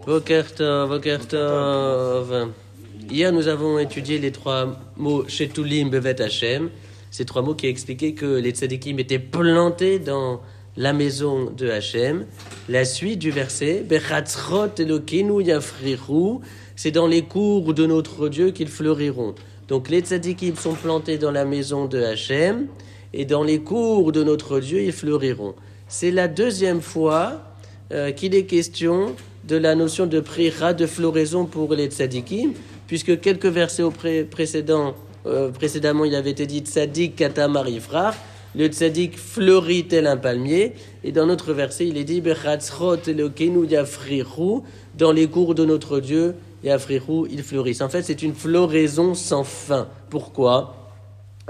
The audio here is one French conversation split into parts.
Boker Tov, Boker Tov. Hier, nous avons étudié les trois mots Shetulim Bevet Hashem. Ces trois mots qui expliquaient que les tzadikim étaient plantés dans la maison de Hashem. La suite du verset, Bechatzrot Elokenu Yafrichu, c'est dans les cours de notre Dieu qu'ils fleuriront. Donc les tzadikim sont plantés dans la maison de Hashem, et dans les cours de notre Dieu, ils fleuriront. C'est la deuxième fois qu'il est question de la notion de pricha, de floraison pour les tzadikim, puisque quelques versets précédemment, il avait été dit tzadik katamar yifrach, le tzadik fleurit tel un palmier, et dans notre verset, il est dit bechatzrot elokenu yafrichu, dans les cours de notre Dieu, yafrichu, ils fleurissent. En fait, c'est une floraison sans fin. Pourquoi ?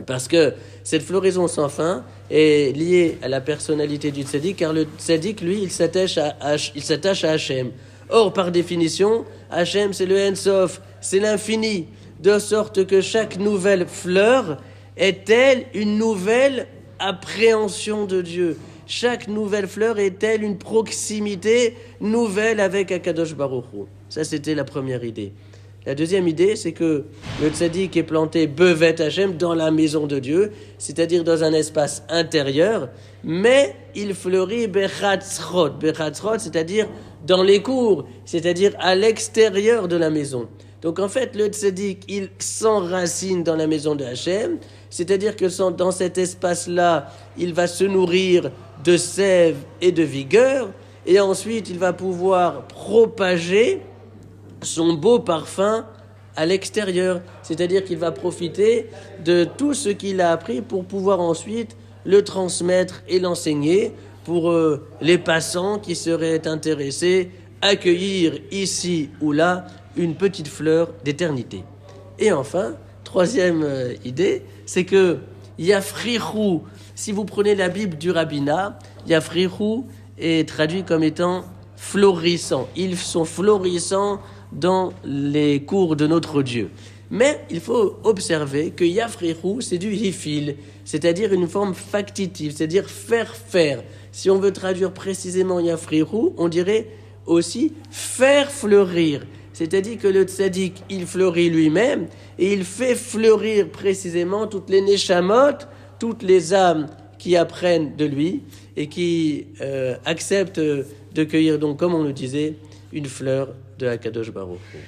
Parce que cette floraison sans fin est liée à la personnalité du tzaddik, car le tzaddik, lui, il s'attache à Hachem. Or, par définition, Hachem, c'est le Ensof, c'est l'infini, de sorte que chaque nouvelle fleur est-elle une nouvelle appréhension de Dieu. Chaque nouvelle fleur est-elle une proximité nouvelle avec Akadosh Baruch Hu. Ça, c'était la première idée. La deuxième idée, c'est que le tzaddik est planté Bevet Hashem dans la maison de Dieu, c'est-à-dire dans un espace intérieur, mais il fleurit Bechatzrot. Bechatzrot, c'est-à-dire dans les cours, c'est-à-dire à l'extérieur de la maison. Donc en fait, le tzaddik, il s'enracine dans la maison de Hashem, c'est-à-dire que dans cet espace-là, il va se nourrir de sève et de vigueur, et ensuite il va pouvoir propager son beau parfum à l'extérieur, c'est-à-dire qu'il va profiter de tout ce qu'il a appris pour pouvoir ensuite le transmettre et l'enseigner pour les passants qui seraient intéressés à accueillir ici ou là une petite fleur d'éternité. Et enfin, troisième idée, c'est que Yafrichu, si vous prenez la Bible du rabbinat, Yafrichu est traduit comme étant florissant. Ils sont florissants dans les cours de notre Dieu. Mais il faut observer que Yafrichu, c'est du hifil, c'est-à-dire une forme factitive, c'est-à-dire faire. Si on veut traduire précisément Yafrichu, on dirait aussi faire fleurir. C'est-à-dire que le tzaddik, il fleurit lui-même et il fait fleurir précisément toutes les neshamot, toutes les âmes qui apprennent de lui et qui acceptent de cueillir, donc, comme on le disait, une fleur de Akadosh Baruch Hu.